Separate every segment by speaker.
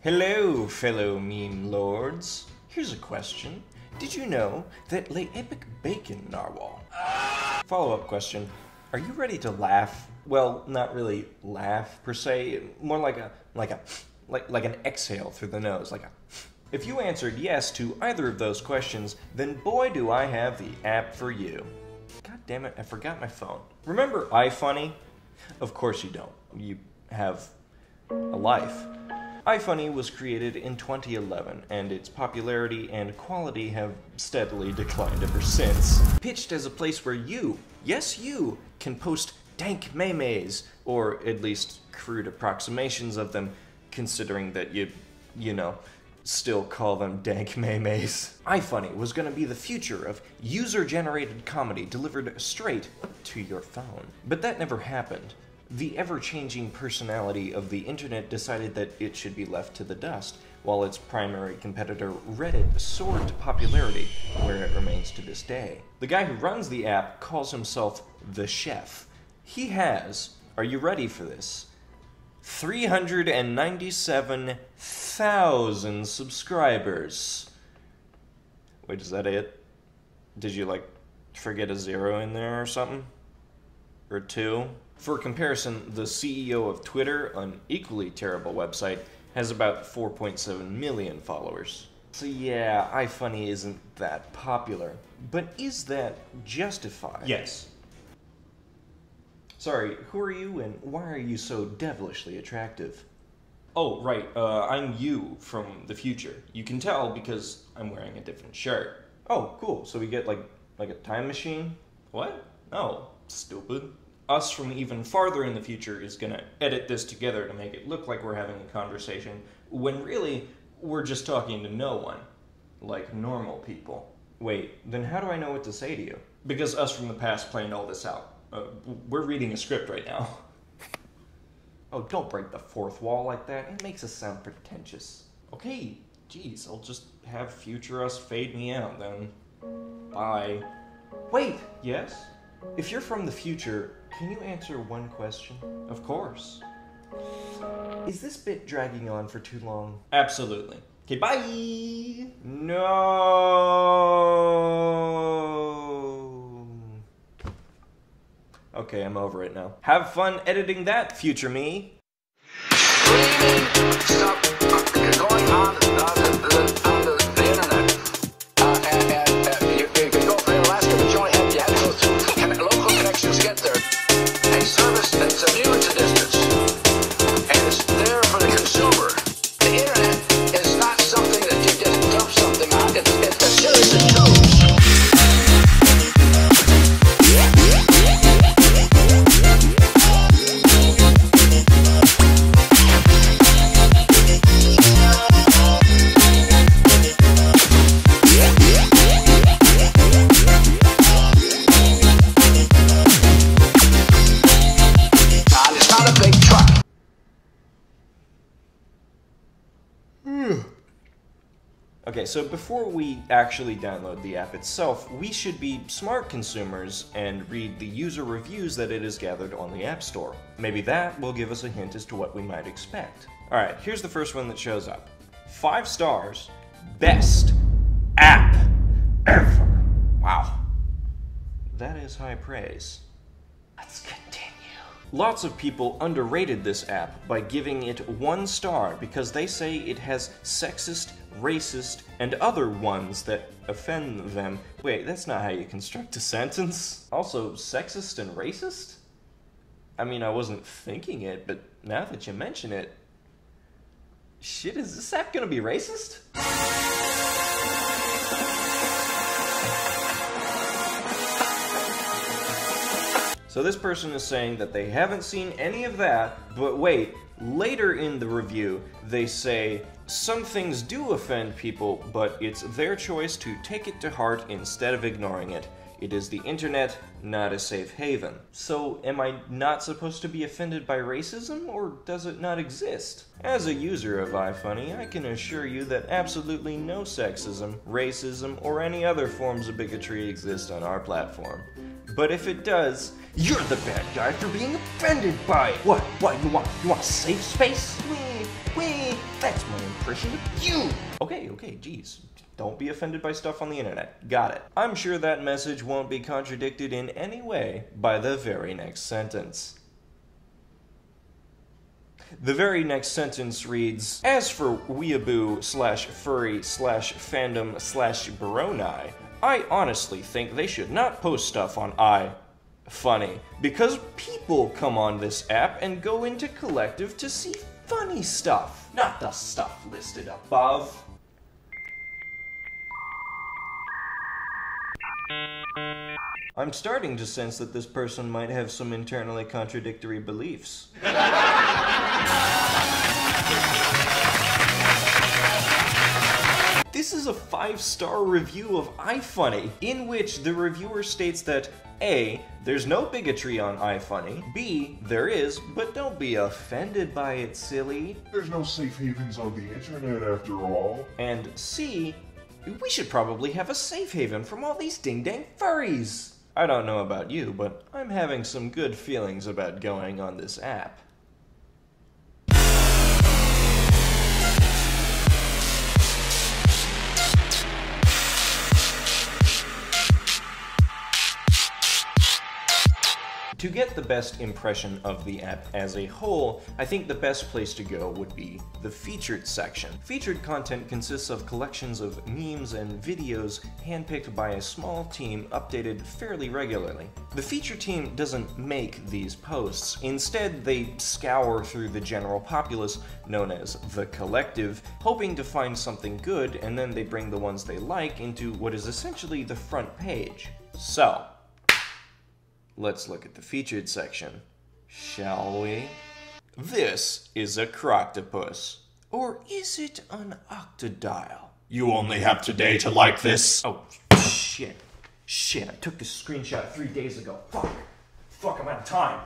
Speaker 1: Hello, fellow meme lords. Here's a question. Did you know that lay epic bacon narwhal? Follow-up question. Are you ready to laugh? Well, not really laugh per se, more like an exhale through the nose, like a. If you answered yes to either of those questions, then boy do I have the app for you. God damn it, I forgot my phone. Remember iFunny? Of course you don't. You have a life. iFunny was created in 2011, and its popularity and quality have steadily declined ever since. Pitched as a place where you, yes you, can post dank memes, or at least crude approximations of them, considering that you know, still call them dank memes. iFunny was gonna be the future of user-generated comedy delivered straight to your phone. But that never happened. The ever-changing personality of the internet decided that it should be left to the dust, while its primary competitor, Reddit, soared to popularity, where it remains to this day. The guy who runs the app calls himself the Chef. He has, are you ready for this, 397,000 subscribers. Wait, is that it? Did you, forget a zero in there or something? Or two? For comparison, the CEO of Twitter, an equally terrible website, has about 4.7 million followers. So yeah, iFunny isn't that popular. But is that justified?
Speaker 2: Yes.
Speaker 1: Sorry, who are you and why are you so devilishly attractive?
Speaker 2: Oh, right, I'm you from the future. You can tell because I'm wearing a different shirt.
Speaker 1: Oh, cool. So we get like a time machine?
Speaker 2: What? No, stupid. Us from even farther in the future is gonna edit this together to make it look like we're having a conversation, when really, we're just talking to no one. Like normal people.
Speaker 1: Wait, then how do I know what to say to you?
Speaker 2: Because us from the past planned all this out. We're reading a script right now.
Speaker 1: Oh, don't break the fourth wall like that. It makes us sound pretentious.
Speaker 2: Okay, geez, I'll just have future us fade me out then. Bye.
Speaker 1: Wait!
Speaker 2: Yes?
Speaker 1: If you're from the future, can you answer one question?
Speaker 2: Of course.
Speaker 1: Is this bit dragging on for too long?
Speaker 2: Absolutely. Okay, bye!
Speaker 1: No. Okay, I'm over it now. Have fun editing that, future me.
Speaker 3: Streaming stuff going on the internet. You can go from Alaska, but you only have to go through local connections to get there. A service that's immune to distance, and it's there for the consumer. The internet is not something that you just dump something on. It's a series of tubes.
Speaker 1: Okay, so before we actually download the app itself, we should be smart consumers and read the user reviews that it has gathered on the App Store. Maybe that will give us a hint as to what we might expect. Alright, here's the first one that shows up. 5 stars. Best app ever. Wow. That is high praise. Let's continue. Lots of people underrated this app by giving it 1 star because they say it has sexist, racist, and other ones that offend them. Wait, that's not how you construct a sentence. Also, sexist and racist? I mean, I wasn't thinking it, but now that you mention it... Shit, is this app gonna be racist? So this person is saying that they haven't seen any of that, but wait, later in the review, they say, some things do offend people, but it's their choice to take it to heart instead of ignoring it. It is the internet, not a safe haven. So, am I not supposed to be offended by racism, or does it not exist? As a user of iFunny, I can assure you that absolutely no sexism, racism, or any other forms of bigotry exist on our platform. But if it does, you're the bad guy for being offended by it! What, you want a safe space? Wee, That's my impression of you! Okay, geez. Don't be offended by stuff on the internet. Got it. I'm sure that message won't be contradicted in any way by the very next sentence. The very next sentence reads, as for weeaboo/furry/fandom/baroni, I honestly think they should not post stuff on iFunny, because people come on this app and go into collective to see funny stuff, not the stuff listed above. I'm starting to sense that this person might have some internally contradictory beliefs. This is a 5-star review of iFunny, in which the reviewer states that A, there's no bigotry on iFunny, B, there is, but don't be offended by it, silly,
Speaker 4: There's no safe havens on the internet after all.
Speaker 1: and C, we should probably have a safe haven from all these ding-dang furries. I don't know about you, but I'm having some good feelings about going on this app. To get the best impression of the app as a whole, I think the best place to go would be the featured section. Featured content consists of collections of memes and videos handpicked by a small team updated fairly regularly. The feature team doesn't make these posts. Instead, they scour through the general populace, known as the collective, hoping to find something good, and then they bring the ones they like into what is essentially the front page. So, let's look at the featured section, shall we? This is a croctopus. Or is it an octodile?
Speaker 4: You only have today to like this.
Speaker 1: Oh, shit. Shit, I took this screenshot 3 days ago. Fuck, I'm out of time.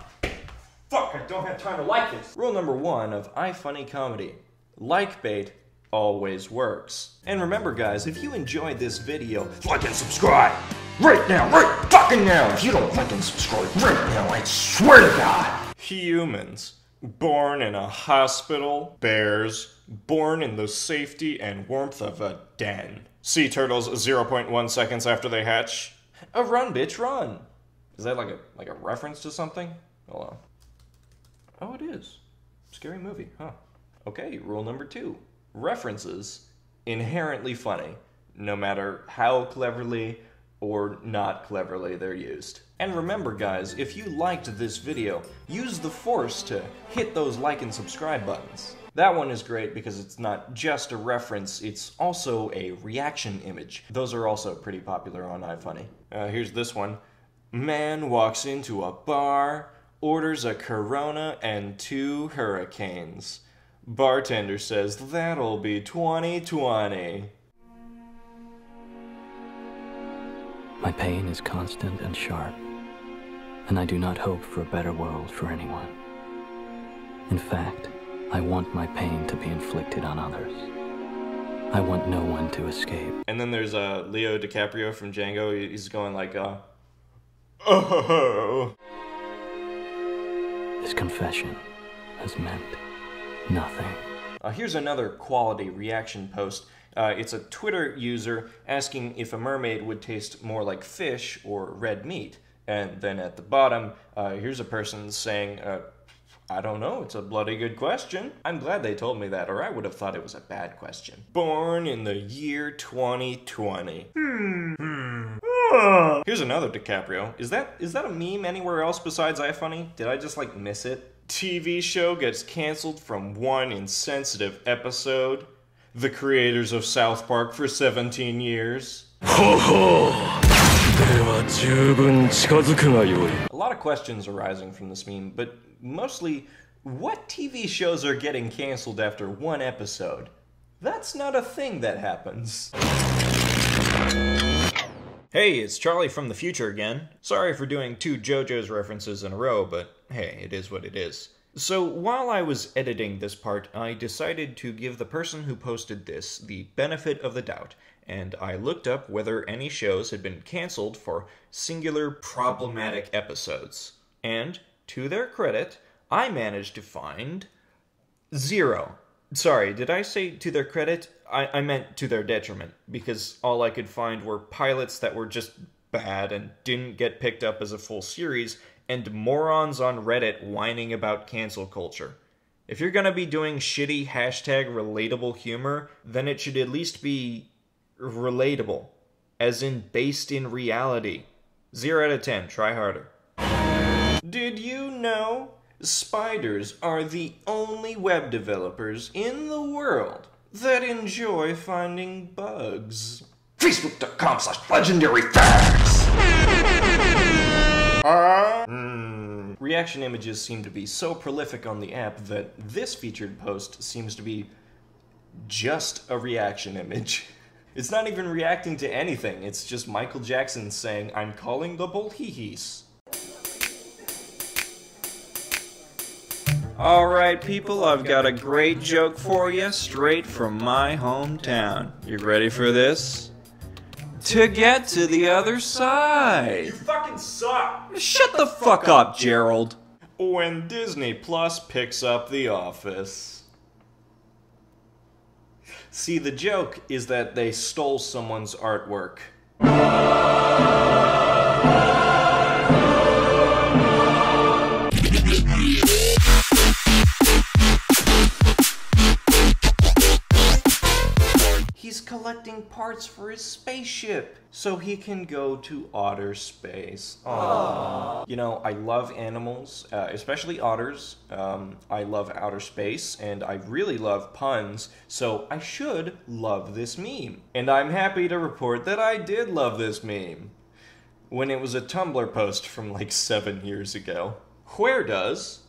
Speaker 1: Fuck, I don't have time to like this. Rule number 1 of iFunny comedy. Like bait always works. And remember guys, if you enjoyed this video, like and subscribe! Right now, right fucking now! If you don't like and subscribe right now, I swear to God! Humans, born in a hospital. Bears, born in the safety and warmth of a den. Sea turtles 0.1 seconds after they hatch. Run, bitch, run! Is that like a reference to something? Hold on. Oh, it is. Scary movie, huh? Okay, rule number 2. References inherently funny, no matter how cleverly or not cleverly they're used. And remember guys, if you liked this video, use the force to hit those like and subscribe buttons. That one is great because it's not just a reference, it's also a reaction image. Those are also pretty popular on iFunny. Here's this one. Man walks into a bar, orders a Corona and 2 hurricanes. Bartender says, that'll be 2020.
Speaker 5: My pain is constant and sharp, and I do not hope for a better world for anyone. In fact, I want my pain to be inflicted on others. I want no one to escape.
Speaker 1: And then there's Leo DiCaprio from Django. He's going like, oh.
Speaker 5: This confession has meant nothing.
Speaker 1: Here's another quality reaction post. It's a Twitter user asking if a mermaid would taste more like fish or red meat. And then at the bottom, here's a person saying, I don't know, it's a bloody good question. I'm glad they told me that, or I would have thought it was a bad question. Born in the year 2020. Here's another DiCaprio. Is that a meme anywhere else besides iFunny? Did I just like miss it? TV show gets canceled from one insensitive episode. The creators of South Park for 17 years. A lot of questions arising from this meme, but mostly, what TV shows are getting canceled after one episode? That's not a thing that happens. Hey, it's Charlie from the future again. Sorry for doing 2 JoJo's references in a row, but hey, it is what it is. So while I was editing this part, I decided to give the person who posted this the benefit of the doubt, and I looked up whether any shows had been canceled for singular problematic episodes. And, to their credit, I managed to find 0.
Speaker 2: Sorry, did I say to their credit? I meant to their detriment, because all I could find were pilots that were just bad and didn't get picked up as a full series, and morons on Reddit whining about cancel culture. If you're gonna be doing shitty hashtag relatable humor, then it should at least be relatable, as in based in reality. 0 out of 10, try harder. Did you know spiders are the only web developers in the world that enjoy finding bugs?
Speaker 3: Facebook.com/legendaryfacts.
Speaker 2: Reaction images seem to be so prolific on the app that this featured post seems to be just a reaction image. It's not even reacting to anything, it's just Michael Jackson saying, "I'm calling the bolhihis." Alright people, I've got a great joke for you, straight from my hometown. You ready for this? To get to the other side.
Speaker 1: You fucking suck!
Speaker 2: Shut the fuck up, Gerald. When Disney Plus picks up The Office. See, the joke is that they stole someone's artwork. He's collecting parts for his spaceship so he can go to outer space. Aww. You know, I love animals, especially otters. I love outer space, and I really love puns, so I should love this meme. And I'm happy to report that I did love this meme. When it was a Tumblr post from like 7 years ago. Where does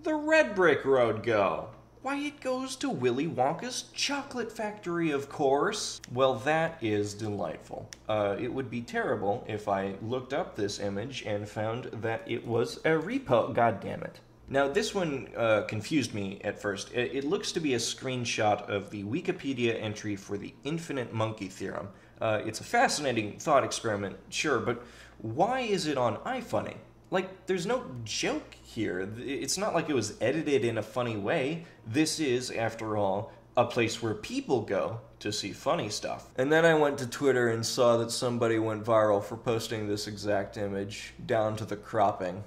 Speaker 2: the red brick road go? Why, it goes to Willy Wonka's chocolate factory, of course. Well, that is delightful. It would be terrible if I looked up this image and found that it was a repo. God damn it. Now, this one confused me at first. It looks to be a screenshot of the Wikipedia entry for the infinite monkey theorem. It's a fascinating thought experiment, sure, but why is it on iFunny? Like, there's no joke here. It's not like it was edited in a funny way. This is, after all, a place where people go to see funny stuff. And then I went to Twitter and saw that somebody went viral for posting this exact image, down to the cropping.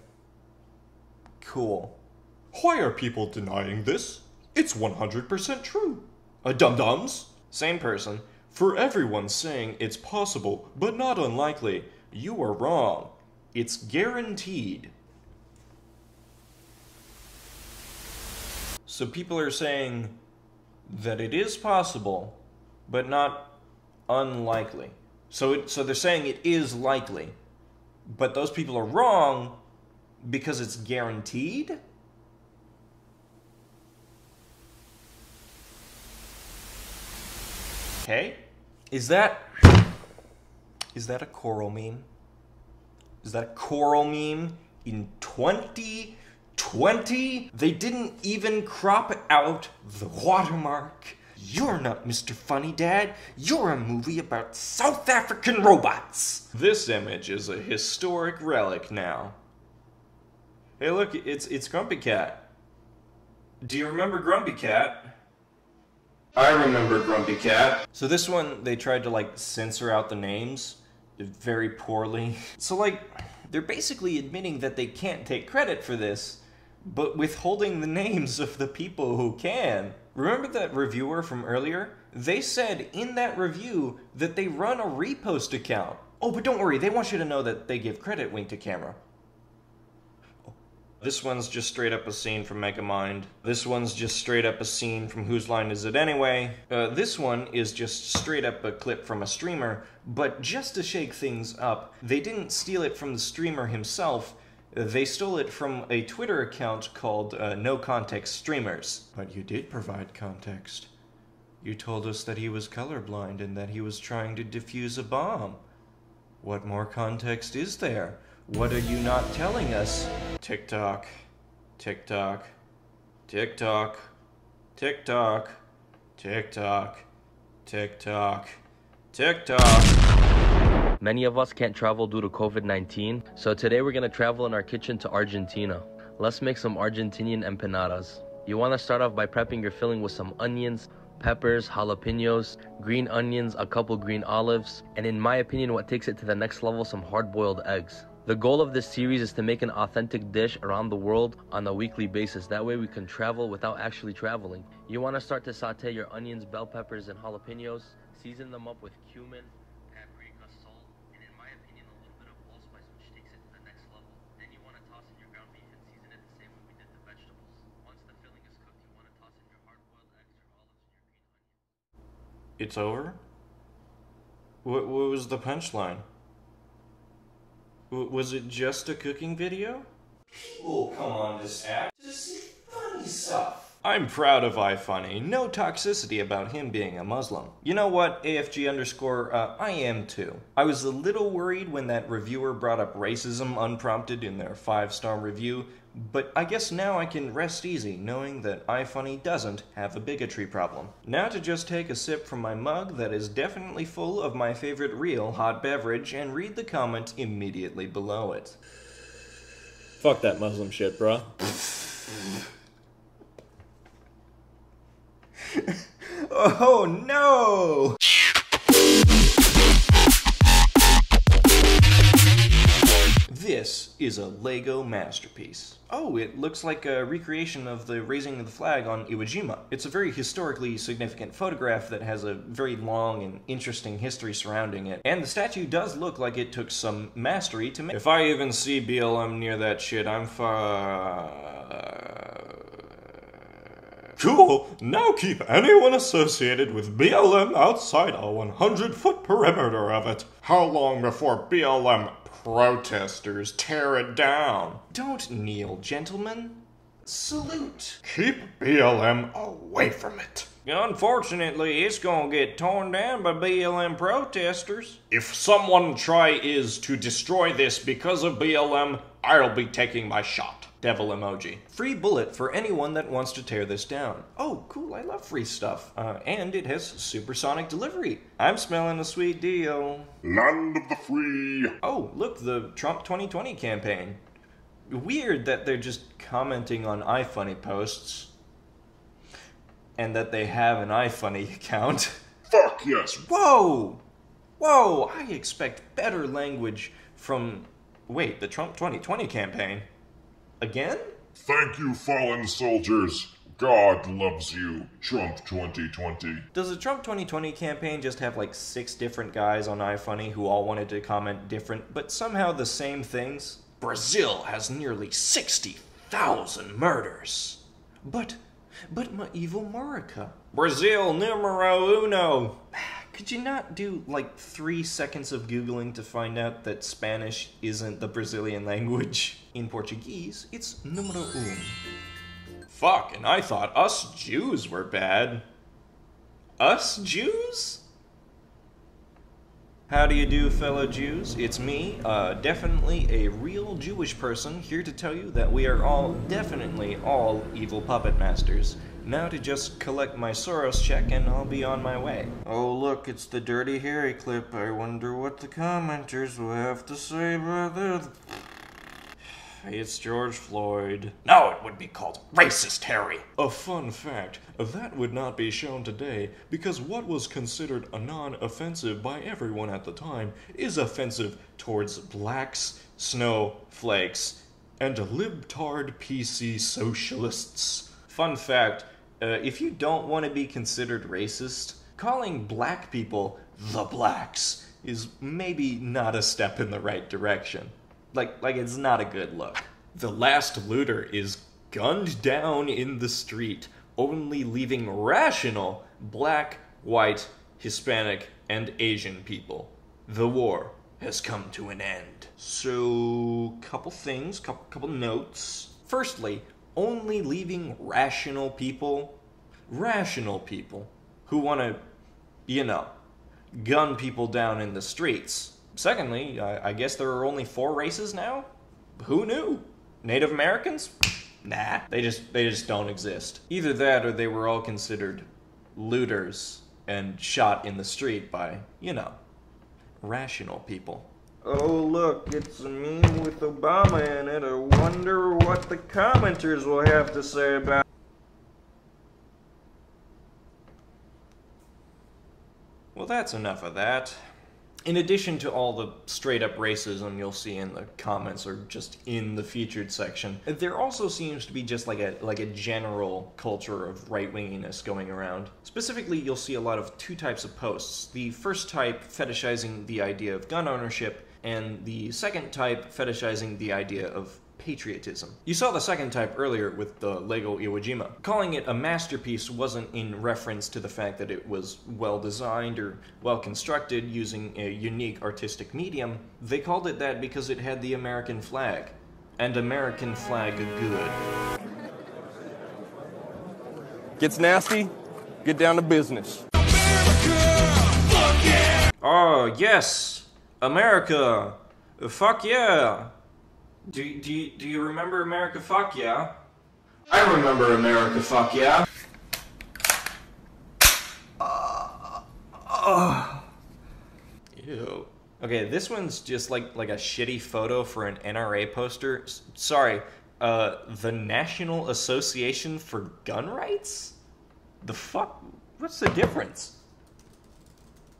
Speaker 2: Cool.
Speaker 4: Why are people denying this? It's 100% true. Dum-dums?
Speaker 2: Same person.
Speaker 4: For everyone saying it's possible, but not unlikely, you are wrong. It's guaranteed.
Speaker 2: So people are saying that it is possible, but not unlikely. So they're saying it is likely, but those people are wrong because it's guaranteed? Okay. Is that a coral meme? Is that a coral meme in 2020? They didn't even crop out the watermark. You're not Mr. Funny Dad. You're a movie about South African robots. This image is a historic relic now. Hey look, it's Grumpy Cat. Do you remember Grumpy Cat?
Speaker 1: I remember Grumpy Cat.
Speaker 2: So this one, they tried to like censor out the names very poorly. So like, they're basically admitting that they can't take credit for this, but withholding the names of the people who can. Remember that reviewer from earlier? They said in that review that they run a repost account. Oh, but don't worry, they want you to know that they give credit, wink to camera. This one's just straight up a scene from Megamind. This one's just straight up a scene from Whose Line Is It Anyway? This one is just straight up a clip from a streamer, but just to shake things up, they didn't steal it from the streamer himself, they stole it from a Twitter account called No Context Streamers. But you did provide context. You told us that he was colorblind and that he was trying to defuse a bomb. What more context is there? What are you not telling us? TikTok, TikTok, TikTok, TikTok, TikTok, TikTok, TikTok.
Speaker 6: Many of us can't travel due to COVID-19, so today we're gonna travel in our kitchen to Argentina. Let's make some Argentinian empanadas. You want to start off by prepping your filling with some onions, peppers, jalapenos, green onions, a couple green olives, and in my opinion, what takes it to the next level, some hard-boiled eggs. The goal of this series is to make an authentic dish around the world on a weekly basis. That way we can travel without actually traveling. You want to start to saute your onions, bell peppers, and jalapenos. Season them up with cumin, paprika, salt, and in my opinion, a little bit of allspice, which takes it to the next level. Then you want to toss in your ground beef and season it the same way we did the vegetables. Once the filling is cooked, you want to toss in your hard-boiled eggs, your olives, and your green onions.
Speaker 2: It's over? What was the punchline? Was it just a cooking video?
Speaker 1: People come on this app to see funny stuff.
Speaker 2: I'm proud of iFunny. No toxicity about him being a Muslim. You know what, AFG_, I am too. I was a little worried when that reviewer brought up racism unprompted in their 5-star review, but I guess now I can rest easy knowing that iFunny doesn't have a bigotry problem. Now to just take a sip from my mug that is definitely full of my favorite real hot beverage and read the comment immediately below it.
Speaker 4: Fuck that Muslim shit, bruh.
Speaker 2: Oh no! This is a Lego masterpiece. Oh, it looks like a recreation of the raising of the flag on Iwo Jima. It's a very historically significant photograph that has a very long and interesting history surrounding it. And the statue does look like it took some mastery to make. If I even see BLM near that shit, I'm Cool! Now keep anyone associated with BLM outside a 100-foot perimeter of it. How long before BLM protesters tear it down? Don't kneel, gentlemen. Salute. Keep BLM away from it. Unfortunately, it's gonna get torn down by BLM protesters. If someone is to destroy this because of BLM, I'll be taking my shot. Devil emoji. Free bullet for anyone that wants to tear this down. Oh, cool, I love free stuff. And it has supersonic delivery. I'm smelling a sweet deal.
Speaker 7: Land of the free.
Speaker 2: Oh, look, the Trump 2020 campaign. Weird that they're just commenting on iFunny posts. And that they have an iFunny account.
Speaker 7: Fuck yes.
Speaker 2: Whoa! Whoa, I expect better language from... Wait, the Trump 2020 campaign? Again?
Speaker 7: Thank you, fallen soldiers. God loves you, Trump 2020.
Speaker 2: Does the Trump 2020 campaign just have like 6 different guys on iFunny who all wanted to comment different, but somehow the same things? Brazil has nearly 60,000 murders. But my evil Murica. Brazil numero uno. Could you not do like 3 seconds of Googling to find out that Spanish isn't the Brazilian language? In Portuguese, it's numero un. Fuck, and I thought us Jews were bad. Us Jews? How do you do, fellow Jews? It's me, definitely a real Jewish person, here to tell you that we are all, definitely all evil puppet masters. Now to just collect my Soros check and I'll be on my way. Oh look, it's the Dirty Harry clip. I wonder what the commenters will have to say about this. It's George Floyd. No, it would be called Racist Harry. A fun fact, that would not be shown today because what was considered a non-offensive by everyone at the time is offensive towards blacks, snowflakes, and libtard PC socialists. Fun fact, if you don't want to be considered racist, calling black people the blacks is maybe not a step in the right direction. Like it's not a good look. The last looter is gunned down in the street, only leaving rational black, white, Hispanic, and Asian people. The war has come to an end. So, couple things, couple notes. Firstly, only leaving rational people who want to, gun people down in the streets. Secondly, I guess there are only 4 races now? Who knew? Native Americans? Nah, they just don't exist. Either that or they were all considered looters and shot in the street by, rational people. Oh look, it's a meme with Obama in it. I wonder what the commenters will have to say about Well, that's enough of that. In addition to all the straight-up racism you'll see in the comments or just in the featured section, there also seems to be just like a general culture of right-winginess going around. Specifically, you'll see a lot of two types of posts. The first type fetishizing the idea of gun ownership, and the second type fetishizing the idea of patriotism. You saw the second type earlier with the Lego Iwo Jima. Calling it a masterpiece wasn't in reference to the fact that it was well designed or well constructed using a unique artistic medium. They called it that because it had the American flag. And American flag good.
Speaker 8: Gets nasty, get down to business.
Speaker 2: Oh, yes! America! Fuck yeah! Do you remember America Fuck Yeah? I remember America Fuck Yeah. Ew. Okay, this one's just like a shitty photo for an NRA poster. Sorry, the National Association for Gun Rights? The fuck? What's the difference?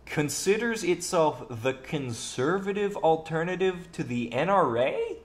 Speaker 2: Considers itself the conservative alternative to the NRA?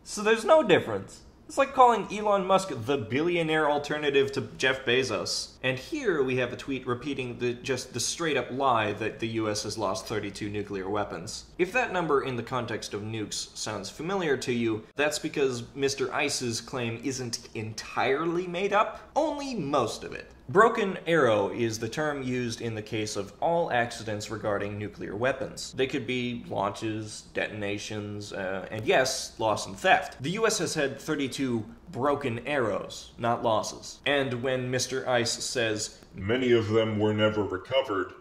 Speaker 2: So there's no difference. It's like calling Elon Musk the billionaire alternative to Jeff Bezos. And here we have a tweet repeating just the straight up lie that the US has lost 32 nuclear weapons. If that number in the context of nukes sounds familiar to you, that's because Mr. Ice's claim isn't entirely made up, only most of it. Broken arrow is the term used in the case of all accidents regarding nuclear weapons. They could be launches, detonations, and yes, loss and theft. The US has had 32 broken arrows, not losses. And when Mr. Ice says,
Speaker 7: Many of them were never recovered,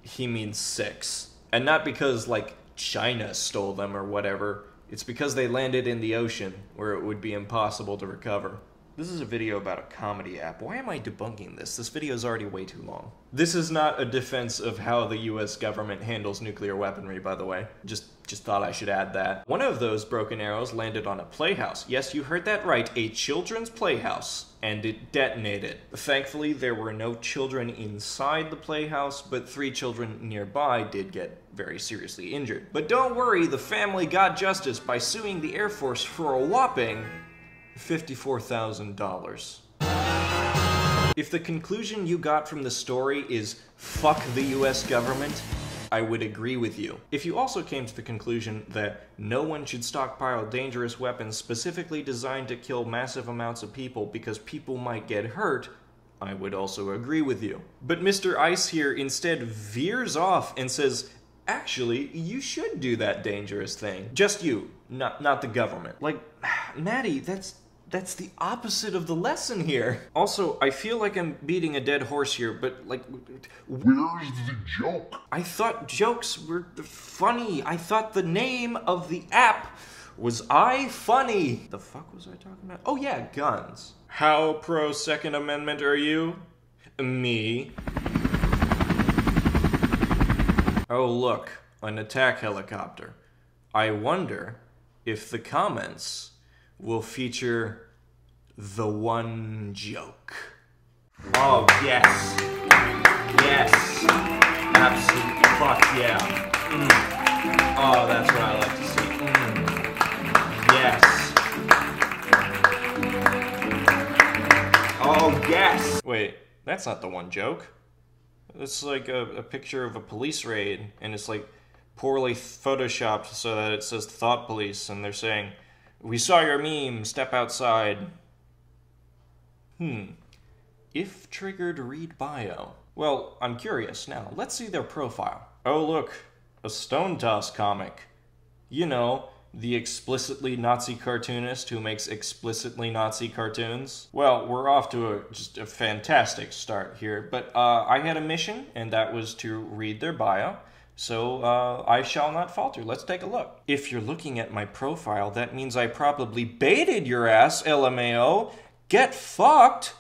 Speaker 2: he means 6. And not because, like, China stole them or whatever. It's because they landed in the ocean, where it would be impossible to recover. This is a video about a comedy app. Why am I debunking this? This video is already way too long. This is not a defense of how the US government handles nuclear weaponry, by the way. Just thought I should add that. One of those broken arrows landed on a playhouse. Yes, you heard that right, a children's playhouse. And it detonated. Thankfully, there were no children inside the playhouse, but 3 children nearby did get very seriously injured. But don't worry, the family got justice by suing the Air Force for a whopping $54,000. If the conclusion you got from the story is fuck the US government, I would agree with you. If you also came to the conclusion that no one should stockpile dangerous weapons specifically designed to kill massive amounts of people because people might get hurt, I would also agree with you. But Mr. Ice here instead veers off and says, actually, you should do that dangerous thing. Just you, not the government. Like, Maddie, that's the opposite of the lesson here. Also, I feel like I'm beating a dead horse here, but like,
Speaker 7: where's the joke?
Speaker 2: I thought jokes were funny. I thought the name of the app was iFunny. The fuck was I talking about? Oh yeah, guns. How pro Second Amendment are you? Me. Oh look, an attack helicopter. I wonder if the comments will feature the one joke. Oh, yes. Yes. Absolute fuck yeah. Oh, that's what I like to see. Yes. Oh, yes. Wait, that's not the one joke. It's like a picture of a police raid, and it's like poorly photoshopped so that it says Thought Police, and they're saying, "We saw your meme, step outside." If triggered, read bio. Well, I'm curious now. Let's see their profile. Oh look, a Stone Toss comic. You know, the explicitly Nazi cartoonist who makes explicitly Nazi cartoons. Well, we're off to just a fantastic start here, but I had a mission, and that was to read their bio. So, I shall not falter. Let's take a look. If you're looking at my profile, that means I probably baited your ass, LMAO. Get fucked!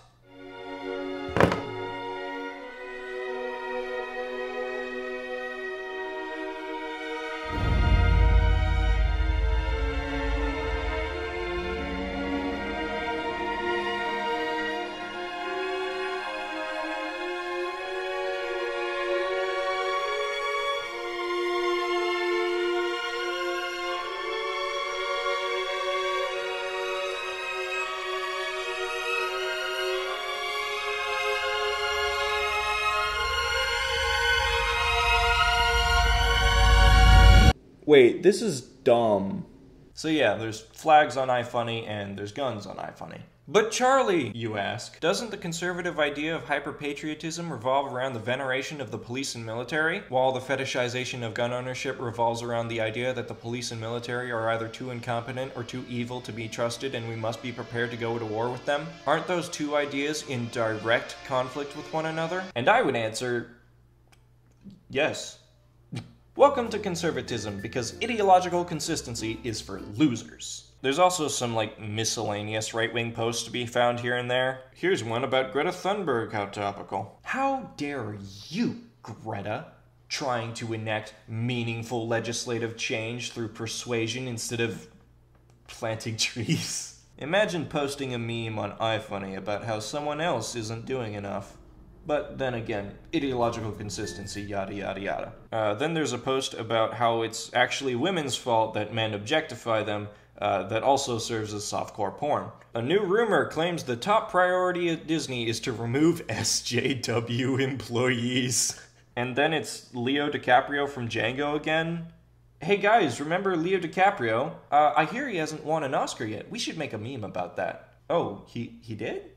Speaker 2: Wait, this is dumb.
Speaker 1: So yeah, there's flags on iFunny and there's guns on iFunny. But Charlie, you ask, doesn't the conservative idea of hyper-patriotism revolve around the veneration of the police and military, while the fetishization of gun ownership revolves around the idea that the police and military are either too incompetent or too evil to be trusted and we must be prepared to go to war with them? Aren't those two ideas in direct conflict with one another? And I would answer, yes. Welcome to conservatism, because ideological consistency is for losers. There's also some, miscellaneous right-wing posts to be found here and there. Here's one about Greta Thunberg, how topical. How dare you, Greta, trying to enact meaningful legislative change through persuasion instead of planting trees? Imagine posting a meme on iFunny about how someone else isn't doing enough. But then again, ideological consistency, yada yada yada. Then there's a post about how it's actually women's fault that men objectify them, that also serves as softcore porn. A new rumor claims the top priority at Disney is to remove SJW employees. And then it's Leo DiCaprio from Django again. Hey guys, remember Leo DiCaprio? I hear he hasn't won an Oscar yet. We should make a meme about that. Oh, he did?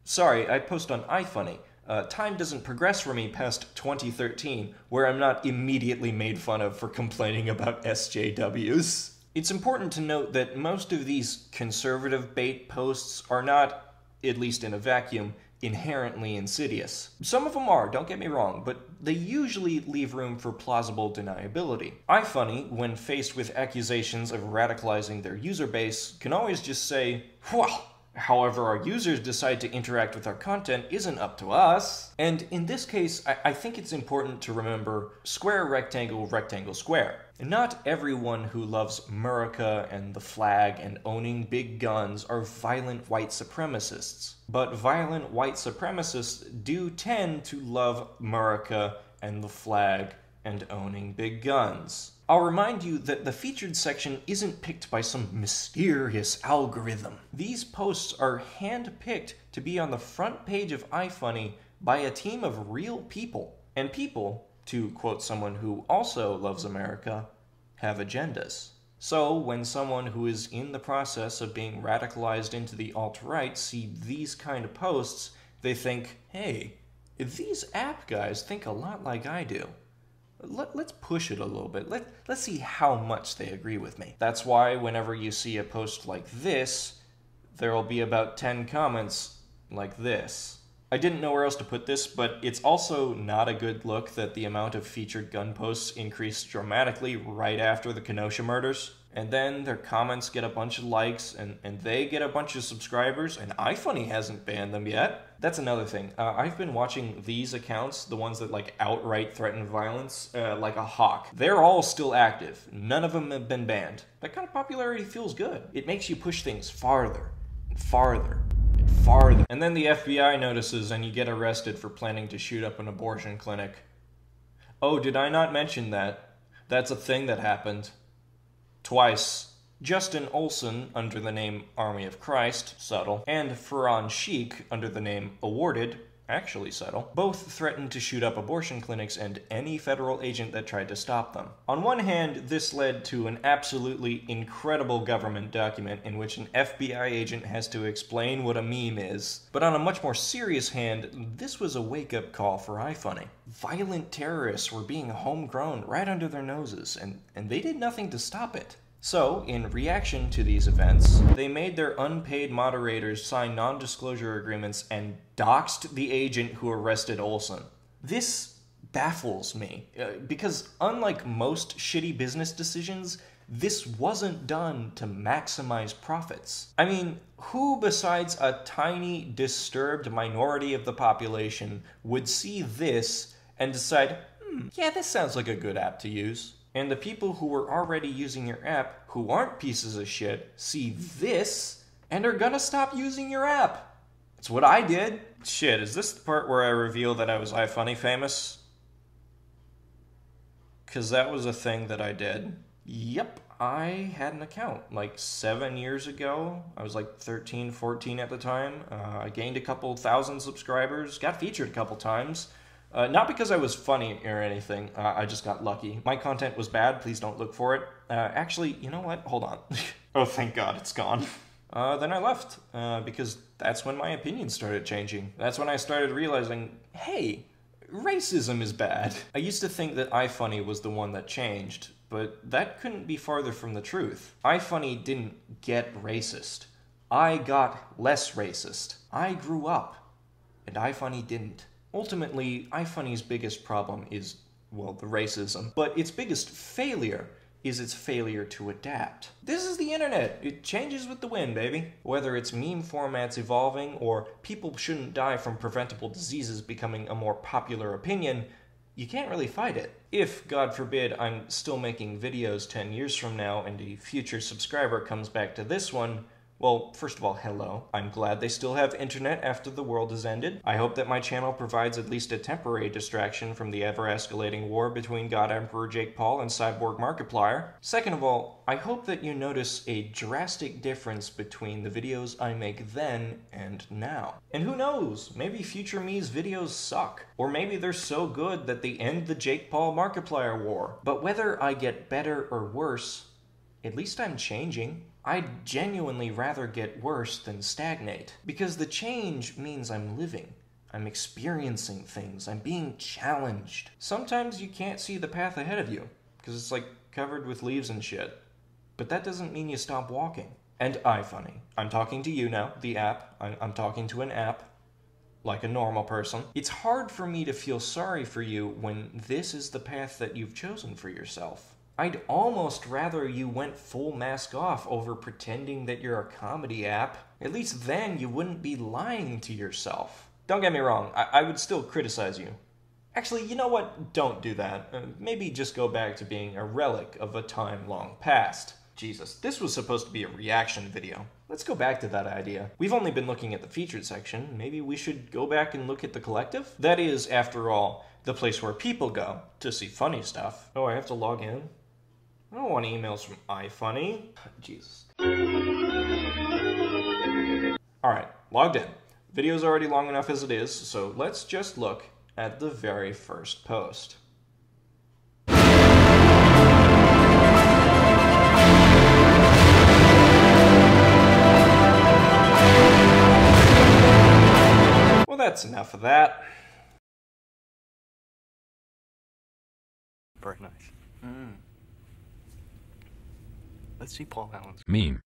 Speaker 1: Sorry, I post on iFunny. Time doesn't progress for me past 2013, where I'm not immediately made fun of for complaining about SJWs. It's important to note that most of these conservative bait posts are not, at least in a vacuum, inherently insidious. Some of them are, don't get me wrong, but they usually leave room for plausible deniability. iFunny, when faced with accusations of radicalizing their user base, can always just say, well, however our users decide to interact with our content isn't up to us. And in this case, I think it's important to remember square, rectangle, rectangle, square. Not everyone who loves America and the flag and owning big guns are violent white supremacists. But violent white supremacists do tend to love America and the flag and owning big guns. I'll remind you that the featured section isn't picked by some mysterious algorithm. These posts are hand-picked to be on the front page of iFunny by a team of real people. And people, to quote someone who also loves America, have agendas. So when someone who is in the process of being radicalized into the alt-right see these kind of posts, they think, hey, these app guys think a lot like I do. Let's push it a little bit. Let's see how much they agree with me. That's why whenever you see a post like this, there'll be about 10 comments like this. I didn't know where else to put this, but it's also not a good look that the amount of featured gun posts increased dramatically right after the Kenosha murders. And then their comments get a bunch of likes, and they get a bunch of subscribers, and iFunny hasn't banned them yet. That's another thing. I've been watching these accounts, the ones that outright threaten violence, like a hawk. They're all still active. None of them have been banned. That kind of popularity feels good. It makes you push things farther and farther and farther. And then the FBI notices and you get arrested for planning to shoot up an abortion clinic. Oh, did I not mention that? That's a thing that happened. Twice. Justin Olson, under the name Army of Christ, subtle, and Farhan Sheikh, under the name Awarded, actually subtle, both threatened to shoot up abortion clinics and any federal agent that tried to stop them. On one hand, this led to an absolutely incredible government document in which an FBI agent has to explain what a meme is. But on a much more serious hand, this was a wake-up call for iFunny. Violent terrorists were being homegrown right under their noses, and they did nothing to stop it. So, in reaction to these events, they made their unpaid moderators sign non-disclosure agreements and doxed the agent who arrested Olson. This baffles me, because unlike most shitty business decisions, this wasn't done to maximize profits. I mean, who besides a tiny, disturbed minority of the population would see this and decide, yeah, this sounds like a good app to use? And the people who were already using your app, who aren't pieces of shit, see this and are gonna stop using your app. It's what I did. Shit, is this the part where I reveal that I was iFunny famous? 'Cause that was a thing that I did. Yep, I had an account 7 years ago. I was 13, 14 at the time. I gained a couple thousand subscribers, got featured a couple times.
Speaker 2: Not because I was funny or anything, I just got lucky. My content was bad, please don't look for it. Actually, you know what? Hold on. Oh, thank God, it's gone. Then I left, because that's when my opinion started changing. That's when I started realizing, hey, racism is bad. I used to think that iFunny was the one that changed, but that couldn't be farther from the truth. iFunny didn't get racist. I got less racist. I grew up, and iFunny didn't. Ultimately, iFunny's biggest problem is, well, the racism, but its biggest failure is its failure to adapt. This is the internet. It changes with the wind, baby. Whether it's meme formats evolving or people shouldn't die from preventable diseases becoming a more popular opinion, you can't really fight it. If, God forbid, I'm still making videos 10 years from now and a future subscriber comes back to this one, well, first of all, hello. I'm glad they still have internet after the world has ended. I hope that my channel provides at least a temporary distraction from the ever-escalating war between God Emperor Jake Paul and Cyborg Markiplier. Second of all, I hope that you notice a drastic difference between the videos I make then and now. And who knows, maybe future me's videos suck. Or maybe they're so good that they end the Jake Paul Markiplier war. But whether I get better or worse, at least I'm changing. I'd genuinely rather get worse than stagnate, because the change means I'm living. I'm experiencing things. I'm being challenged. Sometimes you can't see the path ahead of you, because it's like covered with leaves and shit. But that doesn't mean you stop walking. And iFunny. I'm talking to you now, the app. I'm talking to an app, like a normal person. It's hard for me to feel sorry for you when this is the path that you've chosen for yourself. I'd almost rather you went full mask off over pretending that you're a comedy app. At least then you wouldn't be lying to yourself. Don't get me wrong, I would still criticize you. Actually, you know what? Don't do that. Maybe just go back to being a relic of a time long past. Jesus, this was supposed to be a reaction video. Let's go back to that idea. We've only been looking at the featured section. Maybe we should go back and look at the collective? That is, after all, the place where people go to see funny stuff. Oh, I have to log in? I don't want emails from iFunny. Jesus. Alright, logged in. Video's already long enough as it is, so let's just look at the very first post. Well, that's enough of that.
Speaker 5: Very nice. Let's see Paul Allen's
Speaker 9: meme.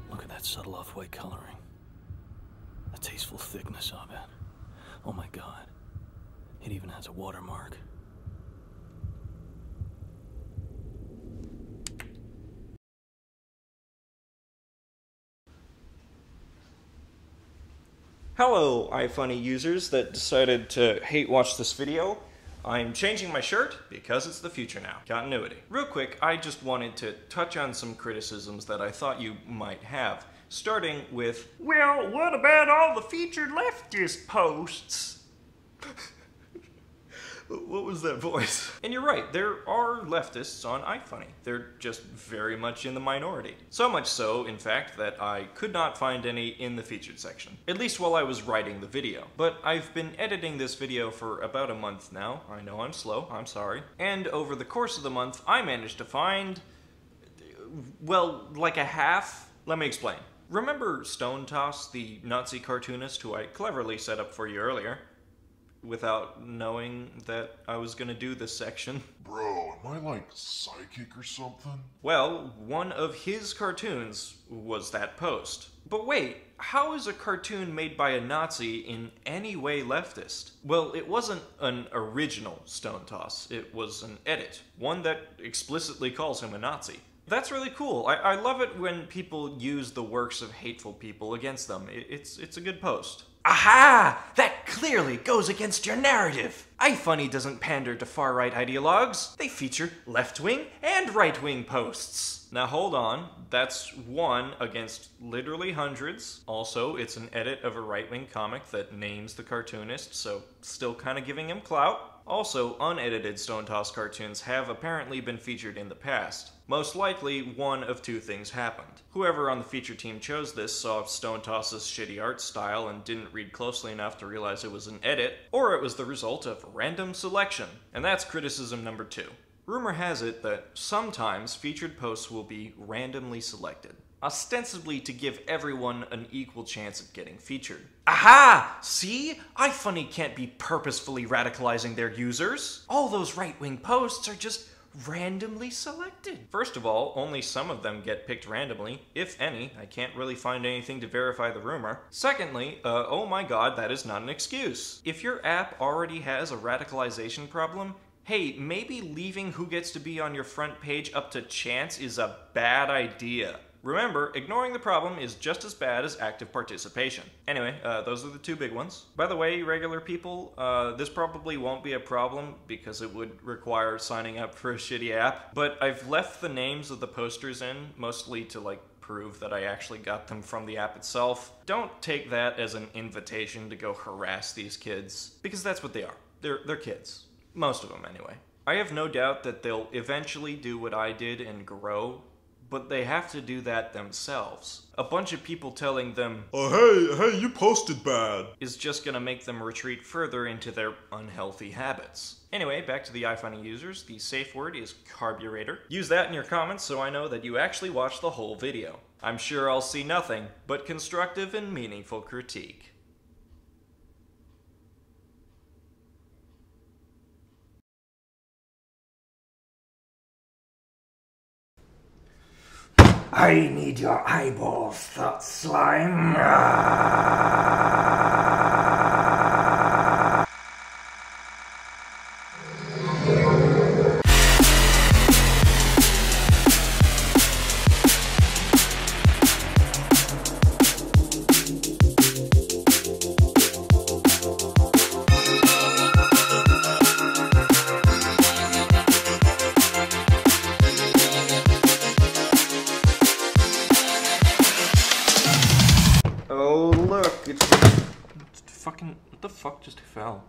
Speaker 5: Look at that subtle off-white coloring. The tasteful thickness of it. Oh my God. It even has a watermark.
Speaker 2: Hello, iFunny users that decided to hate watch this video. I'm changing my shirt because it's the future now. Continuity. Real quick, I just wanted to touch on some criticisms that I thought you might have. Starting with, well, what about all the featured leftist posts? What was that voice? And you're right, there are leftists on iFunny. They're just very much in the minority. So much so, in fact, that I could not find any in the featured section. At least while I was writing the video. But I've been editing this video for about a month now. I know I'm slow, I'm sorry. And over the course of the month, I managed to find, well, like a half. Let me explain. Remember Stone Toss, the Nazi cartoonist who I cleverly set up for you earlier? Without knowing that I was gonna do this section.
Speaker 7: Bro, am I like psychic or something?
Speaker 2: Well, one of his cartoons was that post. But wait, how is a cartoon made by a Nazi in any way leftist? Well, it wasn't an original Stone Toss. It was an edit, one that explicitly calls him a Nazi. That's really cool. I love it when people use the works of hateful people against them. It's a good post. Aha! That clearly goes against your narrative. iFunny doesn't pander to far-right ideologues. They feature left-wing and right-wing posts. Now hold on, that's one against literally hundreds. Also, it's an edit of a right-wing comic that names the cartoonist, so still kind of giving him clout. Also, unedited Stone Toss cartoons have apparently been featured in the past. Most likely, one of two things happened. Whoever on the feature team chose this saw Stone Toss's shitty art style and didn't read closely enough to realize it was an edit, or it was the result of random selection. And that's criticism number 2. Rumor has it that sometimes featured posts will be randomly selected, ostensibly to give everyone an equal chance of getting featured. Aha! See? iFunny can't be purposefully radicalizing their users. All those right-wing posts are just randomly selected. First of all, only some of them get picked randomly, if any. I can't really find anything to verify the rumor. Secondly, oh my god, that is not an excuse. If your app already has a radicalization problem, hey, maybe leaving who gets to be on your front page up to chance is a bad idea. Remember, ignoring the problem is just as bad as active participation. Anyway, those are the 2 big ones. By the way, regular people, this probably won't be a problem because it would require signing up for a shitty app, but I've left the names of the posters in, mostly to prove that I actually got them from the app itself. Don't take that as an invitation to go harass these kids, because that's what they are. They're kids. Most of them, anyway. I have no doubt that they'll eventually do what I did and grow, but they have to do that themselves. A bunch of people telling them,
Speaker 7: "Oh, hey, you posted bad,"
Speaker 2: is just gonna make them retreat further into their unhealthy habits. Anyway, back to the iFunny users. The safe word is carburetor. Use that in your comments so I know that you actually watched the whole video. I'm sure I'll see nothing but constructive and meaningful critique.
Speaker 9: I need your eyeballs, that slime.
Speaker 2: Oh, look, it's fucking, what the fuck just fell?